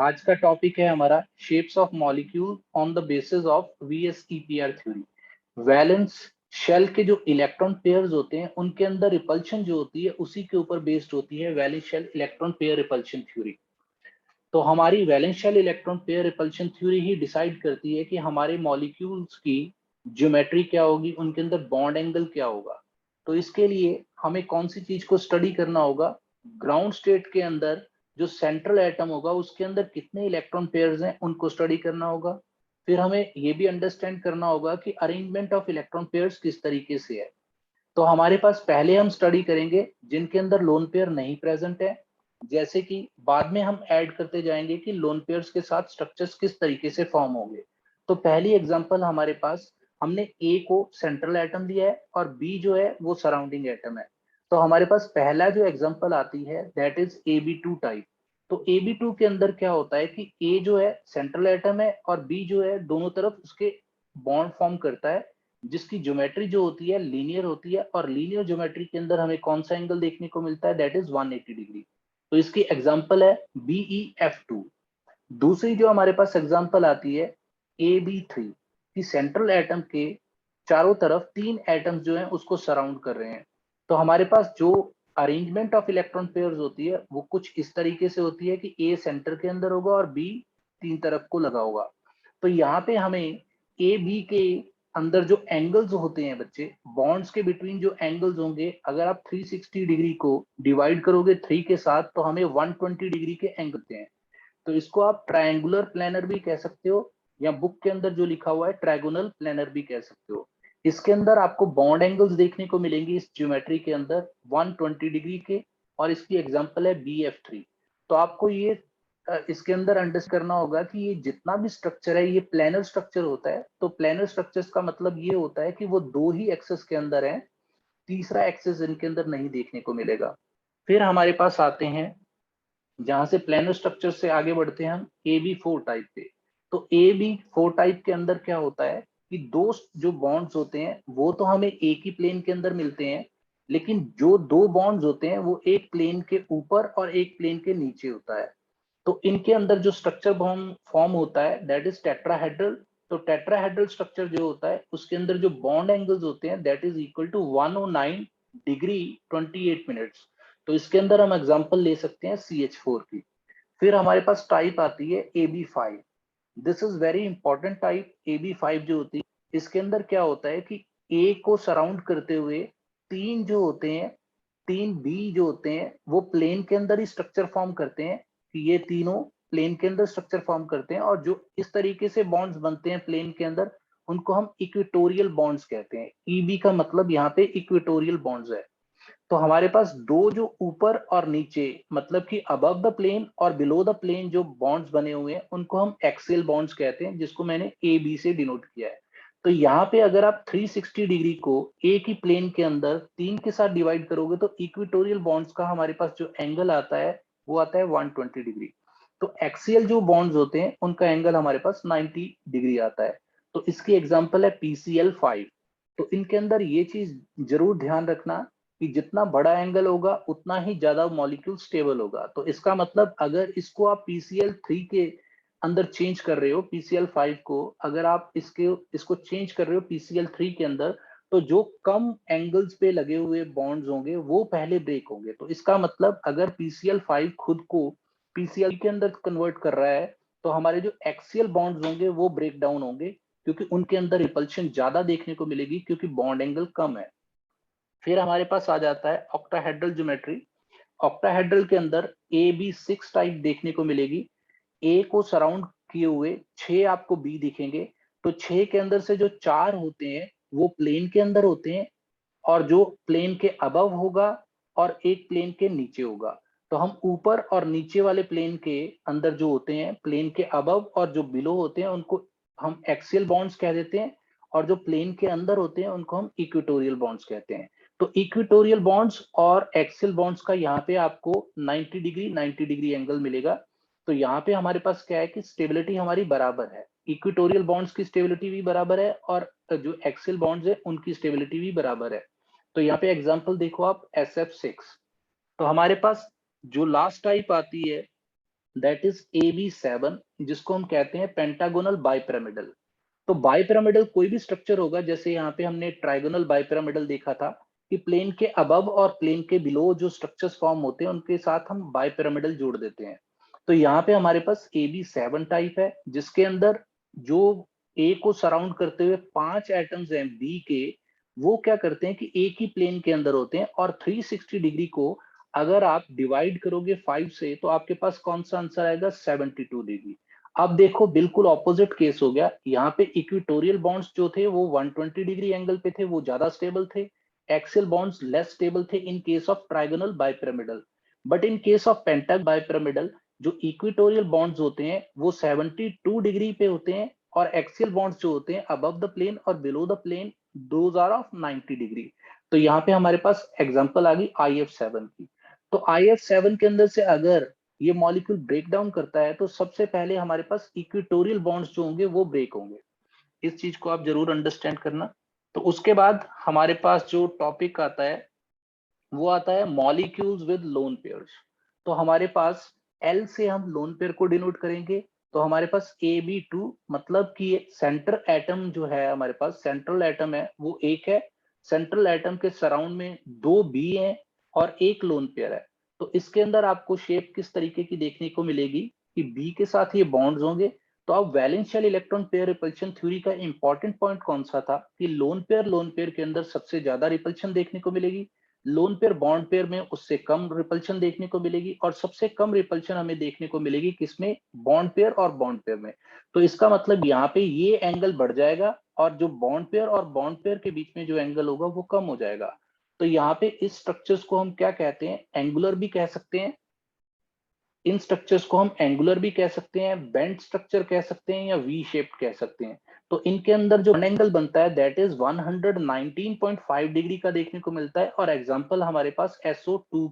आज का टॉपिक है हमारा shapes of molecule on the basis of VSEPR theory. Valence shell के जो इलेक्ट्रॉन पेयर्स होते हैं उनके अंदर रिपल्शन जो होती है उसी के ऊपर बेस्ड होती है valence shell electron pair repulsion theory. तो हमारी valence shell electron pair repulsion theory ही डिसाइड करती है कि हमारे मॉलिक्यूल्स की ज्योमेट्री क्या होगी, उनके अंदर बॉन्ड एंगल क्या होगा। तो इसके लिए हमें कौन सी चीज को स्टडी करना होगा? ग्राउंड स्टेट के अंदर जो सेंट्रल एटम होगा उसके अंदर कितने इलेक्ट्रॉन पेयर्स हैं उनको स्टडी करना होगा। फिर हमें यह भी अंडरस्टैंड करना होगा कि अरेंजमेंट ऑफ इलेक्ट्रॉन पेयर्स किस तरीके से है। तो हमारे पास पहले हम स्टडी करेंगे जिनके अंदर लोन पेयर नहीं प्रेजेंट है, जैसे कि बाद में हम ऐड करते जाएंगे कि लोन पेयर्स के साथ स्ट्रक्चर्स किस तरीके से फॉर्म होंगे। तो पहली एग्जांपल हमारे पास, हमने ए को सेंट्रल एटम दिया है और बी जो है वो सराउंडिंग एटम है। तो हमारे पास पहला जो एग्जांपल आती है दैट इज AB2 टाइप। तो AB2 के अंदर क्या होता है कि ए जो है सेंट्रल एटम है और बी जो है दोनों तरफ उसके बॉन्ड फॉर्म करता है, जिसकी ज्योमेट्री जो होती है लीनियर होती है। और लीनियर ज्योमेट्री के अंदर हमें कौन सा एंगल देखने को मिलता है? That is 180 degree. तो इसकी एग्जांपल है BeF2। दूसरी जो हमारे पास एग्जांपल आती है AB3 कि सेंट्रल एटम के चारों तरफ तीन एटम्स जो हैं उसको सराउंड कर रहे हैं। तो हमारे पास जो अरेंजमेंट ऑफ इलेक्ट्रॉन पेयर्स होती है वो कुछ इस तरीके से होती है कि ए सेंटर के अंदर होगा और बी तीन तरफ को लगा होगा। तो यहाँ पे हमें ए बी के अंदर जो एंगल्स होते हैं बच्चे, बॉन्ड्स के बिटवीन जो एंगल्स होंगे, अगर आप 360 डिग्री को डिवाइड करोगे 3 के साथ तो हमें 120 डिग्री के एंगल होते हैं। तो इसको आप ट्रायंगुलर प्लेनर भी कह सकते हो या बुक के अंदर जो लिखा हुआ है ट्रायगोनल प्लेनर भी कह सकते हो। इसके अंदर आपको बॉन्ड एंगल्स देखने को मिलेंगे इस ज्योमेट्री के अंदर 120 डिग्री के, और इसकी एग्जांपल है BF3। तो आपको ये इसके अंदर अंडरस्टैंड करना होगा कि ये जितना भी स्ट्रक्चर है ये प्लेनर स्ट्रक्चर होता है। तो प्लेनर स्ट्रक्चर्स का मतलब ये होता है कि वो दो ही एक्सेस के अंदर है, तीसरा एक्सेस इनके अंदर नहीं देखने को मिलेगा। फिर हमारे पास आते हैं, जहां से प्लेनर स्ट्रक्चर से आगे बढ़ते हैं हम AB4 टाइप पे। तो AB4 टाइप के अंदर क्या होता है कि दो जो बॉन्ड्स होते हैं वो तो हमें एक ही प्लेन के अंदर मिलते हैं, लेकिन जो दो बॉन्ड्स होते हैं वो एक प्लेन के ऊपर और एक प्लेन के नीचे होता है। तो इनके अंदर जो स्ट्रक्चर फॉर्म होता है दैट इज टेट्राहेड्रल। तो टेट्राहेड्रल स्ट्रक्चर जो होता है उसके अंदर जो बॉन्ड एंगल्स होते हैं that is equal to 109 degree 28 minutes. तो इसके अंदर हम एग्जांपल ले सकते हैं CH4 की। फिर हमारे पास टाइप आती है AB5। This is very important type. AB5 जो होती है इसके अंदर क्या होता है कि ए को सराउंड करते हुए तीन जो होते हैं, तीन बी जो होते हैं वो प्लेन के अंदर ही स्ट्रक्चर फॉर्म करते हैं, कि ये तीनों प्लेन के अंदर स्ट्रक्चर फॉर्म करते हैं। और जो इस तरीके से बॉन्ड्स बनते हैं प्लेन के अंदर उनको हम इक्वेटोरियल बॉन्ड्स कहते हैं। EB का मतलब यहाँ पे इक्वेटोरियल बॉन्ड्स है। तो हमारे पास दो जो ऊपर और नीचे मतलब कि अबव द प्लेन और बिलो द प्लेन जो बॉन्ड्स बने हुए हैं उनको हम एक्सियल बॉन्ड्स कहते हैं, जिसको मैंने AB से डिनोट किया है। तो यहाँ पे अगर आप 360 डिग्री को एक ही प्लेन के अंदर तीन के साथ डिवाइड करोगे तो इक्वेटोरियल बॉन्ड्स का हमारे पास जो एंगल आता है वो आता है 120 डिग्री। तो एक्सियल जो बॉन्ड्स होते हैं उनका एंगल हमारे पास 90 डिग्री आता है। तो इसकी एग्जांपल है PCl5। तो इनके अंदर ये चीज जरूर ध्यान रखना कि जितना बड़ा एंगल होगा उतना ही ज्यादा मॉलिक्यूल स्टेबल होगा। तो इसका मतलब अगर इसको आप PCl3 के अंदर चेंज कर रहे हो, PCl5 को अगर आप इसको चेंज कर रहे हो PCl3 के अंदर, तो जो कम एंगल्स पे लगे हुए बॉन्ड्स होंगे वो पहले ब्रेक होंगे। तो इसका मतलब अगर PCl5 खुद को PCl के अंदर कन्वर्ट कर रहा है तो हमारे जो एक्सियल बॉन्ड्स होंगे वो ब्रेक डाउन होंगे, क्योंकि उनके अंदर रिपल्शन ज्यादा देखने को मिलेगी क्योंकि बॉन्ड एंगल कम है। फिर हमारे पास आ जाता है ऑक्टाहेड्रल ज्योमेट्री। ऑक्टाहेड्रल के अंदर AB6 टाइप देखने को मिलेगी। ए को सराउंड किए हुए छह आपको बी दिखेंगे। तो छह के अंदर से जो चार होते हैं वो प्लेन के अंदर होते हैं, और जो प्लेन के अबव होगा और एक प्लेन के नीचे होगा। तो हम ऊपर और नीचे वाले प्लेन के अंदर जो होते हैं, प्लेन के अबव और जो बिलो होते हैं उनको हम एक्सियल बॉन्ड्स कह देते हैं, और जो प्लेन के अंदर होते हैं उनको हम इक्वेटोरियल बॉन्ड्स कहते हैं। तो इक्वेटोरियल बॉन्ड्स और एक्सियल बॉन्ड्स का यहाँ पे आपको 90 डिग्री एंगल मिलेगा। तो यहाँ पे हमारे पास क्या है कि स्टेबिलिटी हमारी बराबर है, इक्वेटोरियल बॉन्ड्स की स्टेबिलिटी भी बराबर है और जो एक्सियल बॉन्ड्स है उनकी स्टेबिलिटी भी बराबर है। तो यहाँ पे एग्जांपल देखो आप SF6। तो हमारे पास जो लास्ट टाइप आती है दैट इज AB7, जिसको हम कहते हैं पेंटागोनल बाइपिरामिडल। तो बाइपिरामिडल कोई भी स्ट्रक्चर होगा, जैसे यहाँ पे हमने ट्राइगोनल बाइपिरामिडल देखा था कि प्लेन के अबव और प्लेन के बिलो जो स्ट्रक्चर्स फॉर्म होते हैं उनके साथ हम बाइपिरामिडल जोड़ देते हैं। तो यहाँ पे हमारे पास AB7 टाइप है, जिसके अंदर जो ए को सराउंड करते हुए 5 एटम्स हैं बी के, वो क्या करते हैं कि एक ही प्लेन के अंदर होते हैं, और 360 डिग्री को अगर आप डिवाइड करोगे 5 से तो आपके पास कौन सा आंसर आएगा, 72 डिग्री। अब देखो बिल्कुल ऑपोजिट केस हो गया, यहाँ पे इक्विटोरियल बॉन्ड्स जो थे वो 120 डिग्री एंगल पे थे, वो ज्यादा स्टेबल थे। एक्सियल बॉन्ड्स लेस स्टेबल थे in case of trigonal bipyramidal. But in case of pentagonal bipyramidal जो इक्विटोरियल बॉन्ड्स होते हैं वो 72 डिग्री पे होते हैं, और एक्सियल बॉन्ड्स जो होते हैं अबव द प्लेन और below the plane, those are of 90 degree. तो यहाँ पे हमारे पास एग्जांपल आ गई IF7 की। तो IF7 के अंदर से अगर ये मॉलिक्यूल ब्रेक डाउन करता है तो सबसे पहले हमारे पास इक्विटोरियल बॉन्ड्स जो होंगे वो ब्रेक होंगे। इस चीज को आप जरूर अंडरस्टैंड करना। तो उसके बाद हमारे पास जो टॉपिक आता है वो आता है मॉलिक्यूल्स विद लोन पेयर्स। तो हमारे पास एल से हम लोन पेयर को डिनोट करेंगे। तो हमारे पास AB2 मतलब कि सेंटर एटम जो है, हमारे पास सेंट्रल एटम है वो एक है, सेंट्रल एटम के सराउंड में 2 बी हैं और एक लोन पेयर है। तो इसके अंदर आपको शेप किस तरीके की देखने को मिलेगी कि बी के साथ ये बॉन्ड्स होंगे। तो अब valence shell electron pair repulsion theory का इंपॉर्टेंट पॉइंट कौन सा था कि लोन पेयर के अंदर सबसे ज्यादा रिपल्शन देखने को मिलेगी, लोन पेयर बॉन्ड पेयर में उससे कम रिपल्शन देखने को मिलेगी, और सबसे कम रिपल्शन हमें देखने को मिलेगी किसमें, बॉन्ड पेयर और बॉन्ड पेयर में। तो इसका मतलब यहाँ पे ये एंगल बढ़ जाएगा और जो बॉन्ड पेयर और बॉन्ड पेयर के बीच में जो एंगल होगा वो कम हो जाएगा। तो यहाँ पे इस स्ट्रक्चर्स को हम क्या कहते हैं, एंगुलर भी कह सकते हैं। इन स्ट्रक्चर्स को हम एंगुलर भी कह सकते हैं, बेंट स्ट्रक्चर कह सकते हैं, या वी शेप्ड कह सकते हैं। तो इनके अंदर जो एंगल बनता है दैट इज 119.5 डिग्री का देखने को मिलता है। और एग्जांपल हमारे पास SO2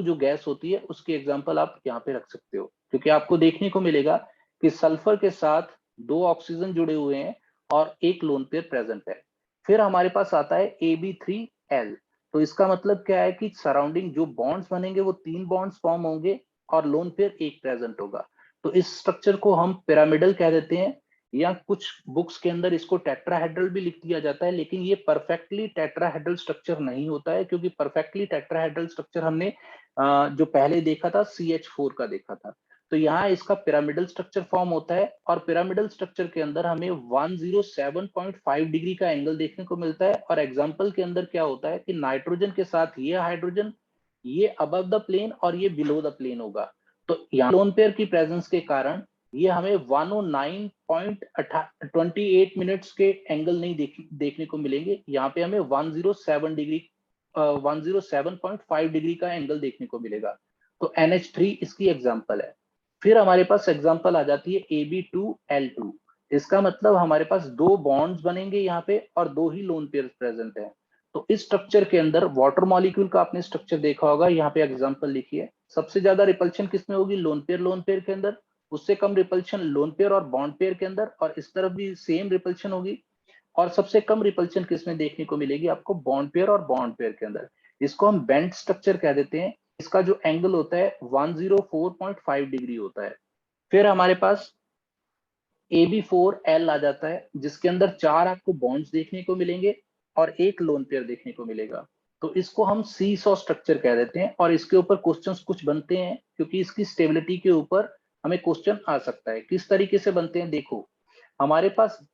जो गैस होती है उसकी एग्जांपल आप यहाँ पे रख सकते हो, क्योंकि आपको देखने को मिलेगा कि सल्फर के साथ 2 ऑक्सीजन जुड़े हुए हैं और एक लोन पेयर प्रेजेंट है। फिर हमारे पास आता है AB3L। तो इसका मतलब क्या है कि सराउंडिंग जो बॉन्ड्स बनेंगे वो 3 बॉन्ड्स फॉर्म होंगे और लोन पेयर एक प्रेजेंट होगा। तो इस स्ट्रक्चर को हम पिरामिडल कह देते हैं, या कुछ बुक्स के अंदर इसको टेट्राहेड्रल भी लिख दिया जाता है, लेकिन ये परफेक्टली टेट्राहेड्रल स्ट्रक्चर नहीं होता है, क्योंकि परफेक्टली टेट्राहेड्रल स्ट्रक्चर हमने जो पहले देखा था CH4 का देखा था। तो यहाँ इसका पिरामिडल स्ट्रक्चर फॉर्म होता है, और पिरामिडल स्ट्रक्चर के अंदर हमें 107.5 डिग्री का एंगल देखने को मिलता है। और एग्जाम्पल के अंदर क्या होता है कि नाइट्रोजन के साथ ये हाइड्रोजन, ये अबव द प्लेन और ये बिलो द प्लेन होगा। तो यहाँ लोन पेयर की प्रेजेंस के कारण ये हमें 109.28 मिनट्स के एंगल नहीं देखने को मिलेंगे, यहाँ पे हमें 107 डिग्री 107.5 डिग्री का एंगल देखने को मिलेगा। तो NH3 इसकी एग्जांपल है। फिर हमारे पास एग्जांपल आ जाती है AB2L2। इसका मतलब हमारे पास 2 बॉन्ड्स बनेंगे यहाँ पे और 2 ही लोन पेयर प्रेजेंट है। तो इस स्ट्रक्चर के अंदर वाटर मॉलिक्यूल का आपने स्ट्रक्चर देखा होगा, यहाँ पे एग्जांपल लिखिए। सबसे ज्यादा रिपल्शन किसमें होगी, लोन पेयर के अंदर, उससे कम रिपल्शन लोन पेयर और बॉन्ड पेयर के अंदर, और इस तरफ भी सेम रिपल्शन होगी। और सबसे कम रिपल्शन किसमें देखने को मिलेगी आपको, बॉन्ड पेयर और बॉन्ड पेयर के अंदर। इसको हम बेंट स्ट्रक्चर कह देते हैं। इसका जो एंगल होता है 104.5 डिग्री होता है। फिर हमारे पास AB4L आ जाता है, जिसके अंदर 4 आपको बॉन्ड्स देखने को मिलेंगे और एक लोन पेयर देखने को मिलेगा। तो इसको हम सीसॉ स्ट्रक्चर कह देते हैं, और इसके ऊपर क्वेश्चंस कुछ बनते हैं, क्योंकि इसकी स्टेबिलिटी के ऊपर हमें क्वेश्चन आ सकता है। किस तरीके से बनते हैं, देखो हमारे पास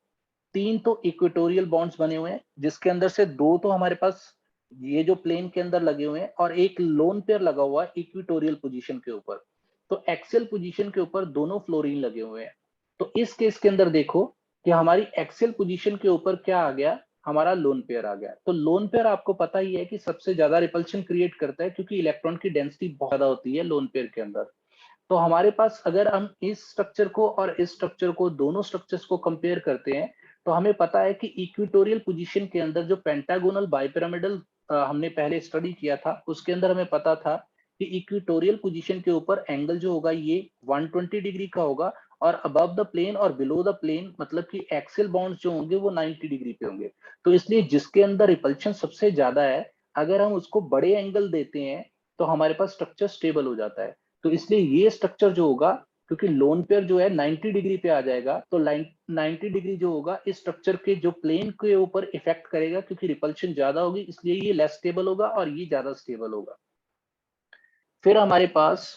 3 तो इक्वेटोरियल बॉन्ड्स बने हुए हैं, जिसके अंदर से 2 तो हमारे पास ये जो प्लेन के अंदर लगे हुए हैं, और एक लोन पेयर लगा हुआ है इक्वेटोरियल पोजीशन के ऊपर। तो एक्सियल पोजीशन के ऊपर दोनों फ्लोरीन लगे हुए हैं। तो इस केस के अंदर देखो कि हमारी एक्सियल पोजीशन के ऊपर क्या आ गया, हमारा लोन पेयर आ गया। तो लोन पेयर आपको पता ही है कि सबसे ज्यादा रिपल्शन क्रिएट करता है, क्योंकि इलेक्ट्रॉन की डेंसिटी बहुत ज्यादा होती है लोन पेयर के अंदर। तो हमारे पास अगर हम इस स्ट्रक्चर को और इस स्ट्रक्चर को, दोनों स्ट्रक्चर्स को कंपेयर करते हैं, तो हमें पता है कि इक्वेटोरियल पोजीशन के अंदर जो पेंटागोनल बाइपिरामिडल हमने पहले स्टडी किया था, उसके अंदर हमें पता था कि इक्वेटोरियल पोजीशन के ऊपर एंगल जो होगा ये 120 डिग्री का होगा, और अबव द प्लेन और बिलो द प्लेन मतलब कि एक्सियल बॉन्ड्स जो होंगे वो 90 डिग्री पे होंगे। तो इसलिए जिसके अंदर रिपल्शन सबसे ज्यादा है, अगर हम उसको बड़े एंगल देते हैं तो हमारे पास स्ट्रक्चर स्टेबल हो जाता है। तो इसलिए ये स्ट्रक्चर जो होगा, क्योंकि लोन पेयर जो है 90 डिग्री पे आ जाएगा, तो 90 डिग्री जो होगा इस स्ट्रक्चर के जो प्लेन के ऊपर इफेक्ट करेगा, क्योंकि रिपल्शन ज्यादा होगी इसलिए ये लेस स्टेबल होगा और ये ज्यादा स्टेबल होगा। फिर हमारे पास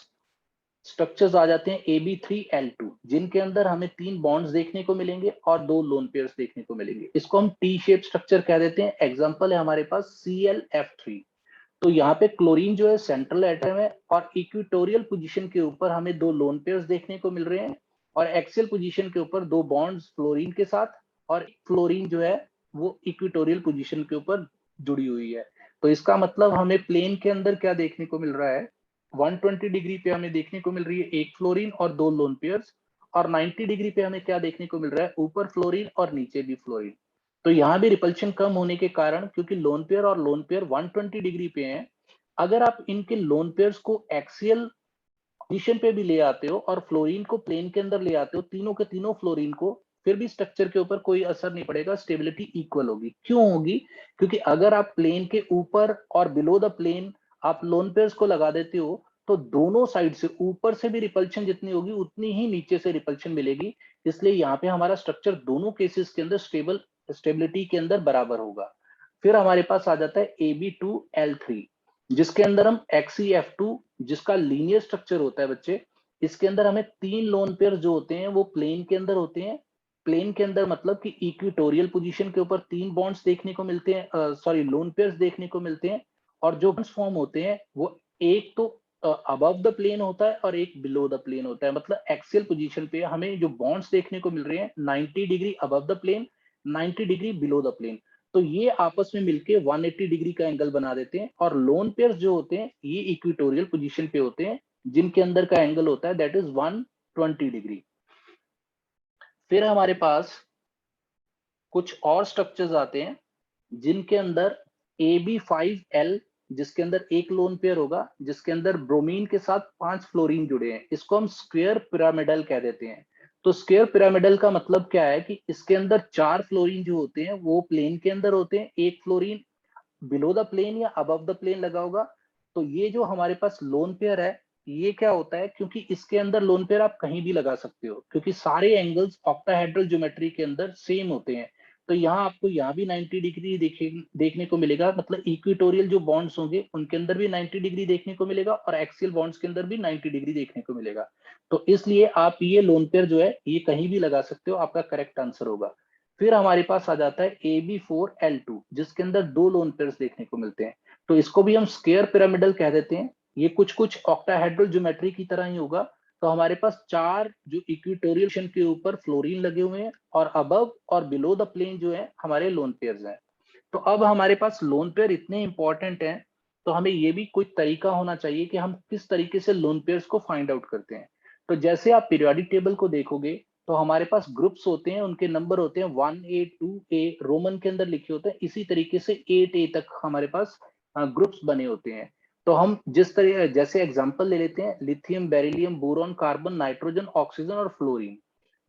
स्ट्रक्चर्स आ जाते हैं AB3L2, जिनके अंदर हमें 3 बॉन्ड्स देखने को मिलेंगे और 2 लोन पेयर्स देखने को मिलेंगे। इसको हम टी शेप स्ट्रक्चर कह देते हैं। एग्जांपल है हमारे पास ClF3। तो यहाँ पे क्लोरीन जो है सेंट्रल एटम है और इक्विटोरियल पोजीशन के ऊपर हमें 2 लोन पेयर्स देखने को मिल रहे हैं और एक्सियल पोजीशन के ऊपर 2 बॉन्ड्स फ्लोरीन के साथ, और फ्लोरीन जो है वो इक्विटोरियल पोजीशन के ऊपर जुड़ी हुई है। तो इसका मतलब हमें प्लेन के अंदर क्या देखने को मिल रहा है, 120 डिग्री पे हमें देखने को मिल रही है एक फ्लोरीन और 2 लोन पेयर्स, और 90 डिग्री पे हमें क्या देखने को मिल रहा है, ऊपर फ्लोरीन और नीचे भी फ्लोरीन। तो यहाँ भी रिपल्शन कम होने के कारण, क्योंकि लोन पेयर और लोन पेयर 120 डिग्री पे हैं, अगर आप इनके लोन पेयर्स को एक्सियल पोजीशन पे भी ले आते हो और फ्लोरीन को प्लेन के अंदर ले आते हो, तीनों के तीनों फ्लोरीन को, फिर भी स्ट्रक्चर के ऊपर कोई असर नहीं पड़ेगा, स्टेबिलिटी इक्वल होगी। क्यों होगी? क्योंकि अगर आप प्लेन के ऊपर और बिलो द प्लेन आप लोन पेयर्स को लगा देते हो, तो दोनों साइड से, ऊपर से भी रिपल्शन जितनी होगी उतनी ही नीचे से रिपल्शन मिलेगी। इसलिए यहाँ पे हमारा स्ट्रक्चर दोनों केसेस के अंदर स्टेबिलिटी के अंदर बराबर होगा। फिर हमारे पास आ जाता है AB2L3, जिसके अंदर हम XeF2, जिसका लीनियर स्ट्रक्चर होता है बच्चे, इसके अंदर हमें 3 लोन पेयर जो होते हैं वो प्लेन के अंदर होते हैं। प्लेन के अंदर मतलब कि इक्विटोरियल पोजीशन के ऊपर 3 बॉन्ड्स देखने को मिलते हैं, सॉरी लोन पेयर्स देखने को मिलते हैं, और जो बॉन्ड्स फॉर्म होते हैं वो एक तो अबव द प्लेन होता है और एक बिलो द प्लेन होता है। मतलब एक्सियल पोजीशन पे हमें जो बॉन्ड्स देखने को मिल रहे हैं 90 degree above the plane, 90 degree below the plane, तो ये आपस में मिलके 180 डिग्री का एंगल बना देते हैं। और लोन पेयर्स जो होते हैं ये इक्विटोरियल पोजीशन पे होते हैं, जिनके अंदर का एंगल होता है दैट इज 120 डिग्री। फिर हमारे पास कुछ और स्ट्रक्चर्स आते हैं जिनके अंदर AB5L, जिसके अंदर एक लोन पेयर होगा, जिसके अंदर ब्रोमीन के साथ 5 फ्लोरीन जुड़े हैं, इसको हम स्क्वायर पिरामिडल कह देते हैं। तो स्क्वायर पिरामिडल का मतलब क्या है कि इसके अंदर 4 फ्लोरीन जो होते हैं वो प्लेन के अंदर होते हैं, एक फ्लोरीन बिलो द प्लेन या अबव द प्लेन लगा होगा। तो ये जो हमारे पास लोन पेयर है, ये क्या होता है, क्योंकि इसके अंदर लोन पेयर आप कहीं भी लगा सकते हो, क्योंकि सारे एंगल्स ऑक्टाहेड्रल ज्योमेट्री के अंदर सेम होते हैं। तो यहाँ आपको यहाँ भी 90 डिग्री देखने को मिलेगा, मतलब इक्विटोरियल जो बॉन्ड्स होंगे उनके अंदर भी 90 डिग्री देखने को मिलेगा और एक्सियल बॉन्ड्स के अंदर भी 90 डिग्री देखने को मिलेगा। तो इसलिए आप ये लोन पेयर जो है ये कहीं भी लगा सकते हो, आपका करेक्ट आंसर होगा। फिर हमारे पास आ जाता है AB4L2, जिसके अंदर 2 लोन पेयर्स देखने को मिलते हैं। तो इसको भी हम स्क्वायर पिरामिडल कह देते हैं। ये कुछ कुछ ऑक्टाहेड्रल ज्योमेट्री की तरह ही होगा। तो हमारे पास 4 जो इक्विटोरियल के ऊपर फ्लोरीन लगे हुए हैं और अबव और बिलो द प्लेन जो है हमारे लोन पेयर्स हैं। तो अब हमारे पास लोन पेयर इतने इंपॉर्टेंट हैं, तो हमें ये भी कोई तरीका होना चाहिए कि हम किस तरीके से लोन पेयर्स को फाइंड आउट करते हैं। तो जैसे आप पीरियोडिक टेबल को देखोगे तो हमारे पास ग्रुप्स होते हैं, उनके नंबर होते हैं 1A 2A रोमन के अंदर लिखे होते हैं। इसी तरीके से 8A तक हमारे पास ग्रुप्स बने होते हैं। तो हम जिस तरह, जैसे एग्जांपल ले लेते हैं, lithium, beryllium, boron, carbon, nitrogen, oxygen और फ्लोरीन।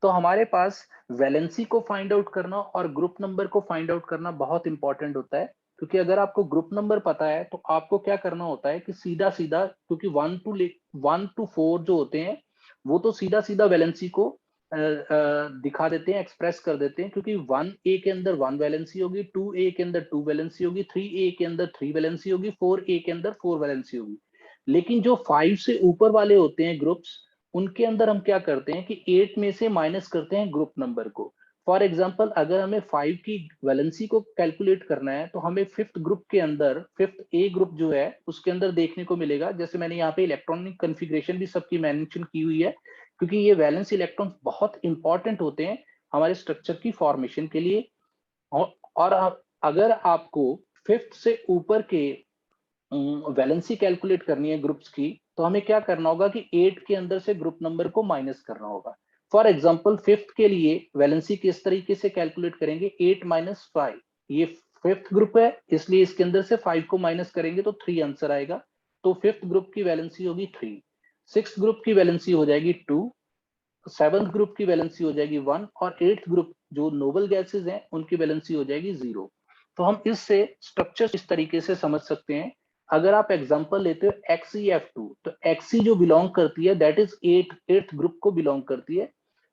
तो हमारे पास वैलेंसी को फाइंड आउट करना और ग्रुप नंबर को फाइंड आउट करना बहुत इंपॉर्टेंट होता है। क्योंकि अगर आपको ग्रुप नंबर पता है तो आपको क्या करना होता है कि सीधा सीधा, क्योंकि 1 to 4 जो होते हैं वो तो सीधा सीधा वैलेंसी को दिखा देते हैं, एक्सप्रेस कर देते हैं, क्योंकि 1A के अंदर 1 वैलेंसी होगी, 2A के अंदर 2 वैलेंसी होगी, 3A के अंदर 3 वैलेंसी होगी, 4A के अंदर 4 वैलेंसी होगी। लेकिन जो 5 से ऊपर वाले होते हैं ग्रुप्स, उनके अंदर हम क्या करते हैं कि 8 में से माइनस करते हैं ग्रुप नंबर को। फॉर एग्जाम्पल, अगर हमें 5 की वैलेंसी को कैलकुलेट करना है तो हमें फिफ्थ ग्रुप के अंदर, फिफ्थ ए ग्रुप जो है उसके अंदर देखने को मिलेगा। जैसे मैंने यहाँ पे इलेक्ट्रॉनिक कन्फिग्रेशन भी सबकी मेंशन की हुई है, क्योंकि ये वैलेंस इलेक्ट्रॉन्स बहुत इंपॉर्टेंट होते हैं हमारे स्ट्रक्चर की फॉर्मेशन के लिए। और अगर आपको फिफ्थ से ऊपर के वैलेंसी कैलकुलेट करनी है ग्रुप्स की, तो हमें क्या करना होगा कि 8 के अंदर से ग्रुप नंबर को माइनस करना होगा। फॉर एग्जांपल, फिफ्थ के लिए वैलेंसी किस तरीके से कैलकुलेट करेंगे, 8 - 5, ये फिफ्थ ग्रुप है इसलिए इसके अंदर से 5 को माइनस करेंगे तो 3 आंसर आएगा। तो फिफ्थ ग्रुप की वैलेंसी होगी 3, सिक्स ग्रुप की वैलेंसी हो जाएगी 2, सेवंथ ग्रुप की वैलेंसी हो जाएगी 1, और एट्थ ग्रुप जो नोबल गैसेस हैं उनकी वैलेंसी हो जाएगी 0। तो हम इससे स्ट्रक्चर इस तरीके से समझ सकते हैं। अगर आप एग्जांपल लेते हो XeF2, तो Xe जो बिलोंग करती है दैट इज एट्थ ग्रुप को बिलोंग करती है।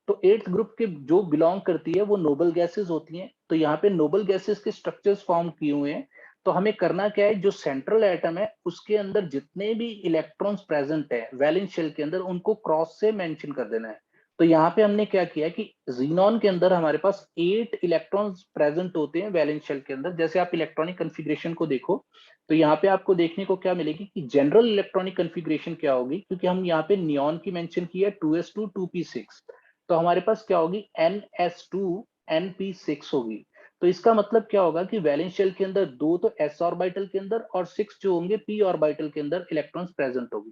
तो एट्थ ग्रुप के जो बिलोंग करती है वो नोबल गैसेस होती हैं। तो यहाँ पे नोबल गैसेस के स्ट्रक्चर्स फॉर्म किए हुए हैं। तो हमें करना क्या है, जो सेंट्रल एटम है उसके अंदर जितने भी इलेक्ट्रॉन्स प्रेजेंट है वैलेंस शेल के अंदर, उनको क्रॉस से मेंशन कर देना है। तो यहाँ पे हमने क्या किया कि जीनॉन के अंदर हमारे पास 8 इलेक्ट्रॉन्स प्रेजेंट होते हैं वैलेंस शेल के अंदर। जैसे आप इलेक्ट्रॉनिक कॉन्फ़िगरेशन को देखो, तो यहाँ पे आपको देखने को क्या मिलेगी कि जनरल इलेक्ट्रॉनिक कॉन्फ़िगरेशन क्या होगी, क्योंकि हम यहाँ पे नियॉन की मेंशन की है 2s2 2p6, तो हमारे पास क्या होगी ns2 np6 होगी। तो इसका मतलब क्या होगा कि वैलेंस शेल के अंदर 2 तो s ऑर्बिटल के अंदर और 6 जो होंगे p ऑर्बिटल के अंदर इलेक्ट्रॉन्स प्रेजेंट होगी,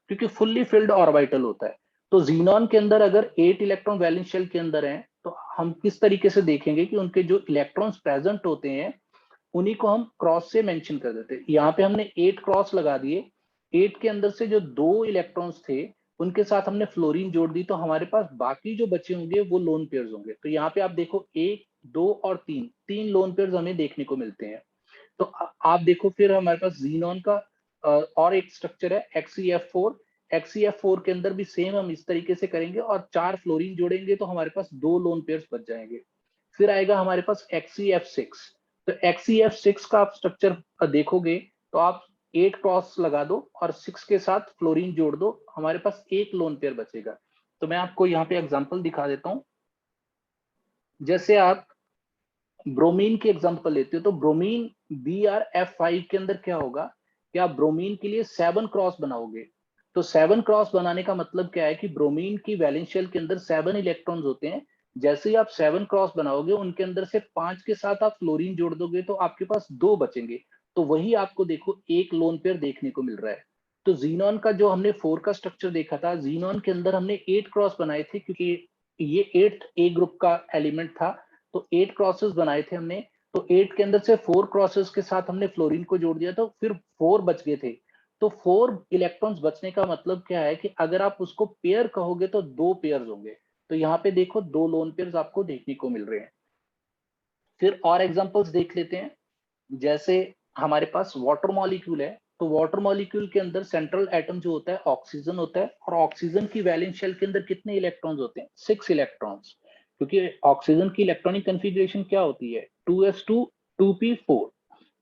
क्योंकि फुल्ली फिल्ड ऑर्बिटल होता है। तो जीनॉन के अंदर अगर 8 इलेक्ट्रॉन वैलेंस शेल के अंदर हैं, तो हम किस तरीके से देखेंगे कि उनके जो इलेक्ट्रॉन्स प्रेजेंट होते हैं उन्हीं को हम क्रॉस से मेंशन कर देते हैं। यहाँ पे हमने 8 क्रॉस लगा दिए, 8 के अंदर से जो 2 इलेक्ट्रॉन्स थे उनके साथ हमने फ्लोरीन जोड़ दी, तो हमारे पास बाकी जो बचे होंगे वो लोन पेयर्स होंगे। तो यहाँ पे आप देखो 1 2 और 3, 3 लोन पेयर्स हमें देखने को मिलते हैं। तो आप देखो फिर हमारे पास जीनॉन का और एक स्ट्रक्चर है XeF4। XeF4 के अंदर भी सेम हम इस तरीके से करेंगे और 4 फ्लोरीन जोड़ेंगे तो हमारे पास 2 लोन पेयर्स बच जाएंगे। फिर आएगा हमारे पास XeF6। तो XeF6 का आप स्ट्रक्चर देखोगे तो आप 8 क्रॉस लगा दो और 6 के साथ फ्लोरीन जोड़ दो, हमारे पास एक लोन पेयर बचेगा। तो मैं आपको यहाँ पे एग्जांपल दिखा देता हूँ। जैसे आप ब्रोमीन की एग्जांपल लेते हो, तो ब्रोमीन BrF5 के अंदर क्या होगा कि आप ब्रोमीन के लिए 7 क्रॉस बनाओगे। तो 7 क्रॉस बनाने का मतलब क्या है कि ब्रोमीन की वैलेंस शेल के अंदर 7 इलेक्ट्रॉन्स होते हैं। जैसे ही आप 7 क्रॉस बनाओगे उनके अंदर से 5 के साथ आप फ्लोरीन जोड़ दोगे तो आपके पास 2 बचेंगे। तो वही आपको देखो एक लोन पेयर देखने को मिल रहा है। तो जीनॉन का जो हमने 4 का स्ट्रक्चर देखा था, जीनॉन के अंदर हमने 8 क्रॉस बनाए थे क्योंकि ये 8th ए ग्रुप का एलिमेंट था। तो 8 क्रॉसेस बनाए थे हमने। तो 8 के अंदर से 4 क्रॉसेस के साथ हमने फ्लोरीन को जोड़ दिया, तो फिर 4 बच गए थे। तो 4 इलेक्ट्रॉन्स बचने का मतलब क्या है कि अगर आप उसको पेयर कहोगे तो 2 पेयर्स होंगे। तो यहाँ पे देखो 2 लोन पेयर्स आपको देखने को मिल रहे हैं। फिर और एग्जांपल्स देख लेते हैं। जैसे हमारे पास वाटर मॉलिक्यूल है, तो वाटर मॉलिक्यूल के अंदर सेंट्रल एटम जो होता है ऑक्सीजन होता है, और ऑक्सीजन की वैलेंस शेल के अंदर कितने इलेक्ट्रॉन्स होते हैं 6 इलेक्ट्रॉन्स, क्योंकि ऑक्सीजन की इलेक्ट्रॉनिक कॉन्फ़िगरेशन क्या होती है 2s2 2p4।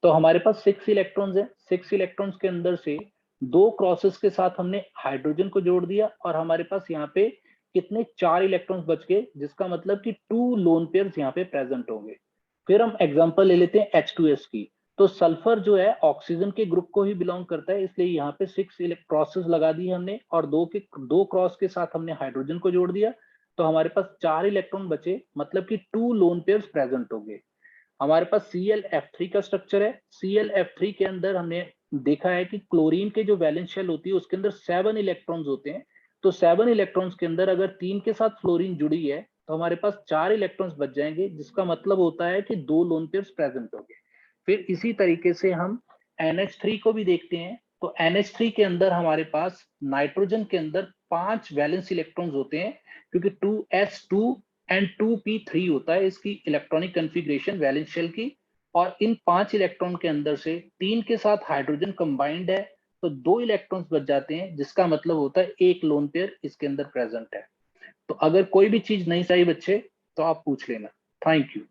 तो हमारे पास 6 इलेक्ट्रॉन्स है, 6 इलेक्ट्रॉन्स के अंदर से 2 क्रॉसेस के साथ हमने हाइड्रोजन को जोड़ दिया और हमारे पास यहाँ पे कितने 4 इलेक्ट्रॉन्स बच गए, जिसका मतलब कि 2 लोन पेयर्स यहाँ पे प्रेजेंट होंगे। फिर हम एग्जांपल ले लेते हैं H2S की। तो सल्फर जो है ऑक्सीजन के ग्रुप को ही बिलोंग करता है, इसलिए यहाँ पे 6 क्रॉसेस लगा दिए हमने और 2 क्रॉस के साथ हमने हाइड्रोजन को जोड़ दिया। तो हमारे पास 4 इलेक्ट्रॉन बचे, मतलब कि 2 लोन पेयर्स प्रेजेंट हो गए। हमारे पास ClF3 का स्ट्रक्चर है। ClF3 के अंदर हमने देखा है कि क्लोरीन के जो वैलेंस शेल होती है उसके अंदर 7 इलेक्ट्रॉन्स होते हैं। तो 7 इलेक्ट्रॉन्स के अंदर अगर 3 के साथ फ्लोरीन जुड़ी है तो हमारे पास 4 इलेक्ट्रॉन्स बच जाएंगे, जिसका मतलब होता है कि 2 लोन पेयर्स प्रेजेंट होंगे। फिर इसी तरीके से हम NH3 को भी देखते हैं। तो NH3 के अंदर हमारे पास नाइट्रोजन के अंदर 5 वैलेंस इलेक्ट्रॉन्स होते हैं, क्योंकि 2s2 एंड 2p3 होता है इसकी इलेक्ट्रॉनिक कॉन्फ़िगरेशन वैलेंस शेल की। और इन 5 इलेक्ट्रॉन के अंदर से 3 के साथ हाइड्रोजन कंबाइंड है, तो 2 इलेक्ट्रॉन्स बच जाते हैं, जिसका मतलब होता है एक लोन पेयर इसके अंदर प्रेजेंट है। तो अगर कोई भी चीज नहीं सही बच्चे तो आप पूछ लेना। Thank you.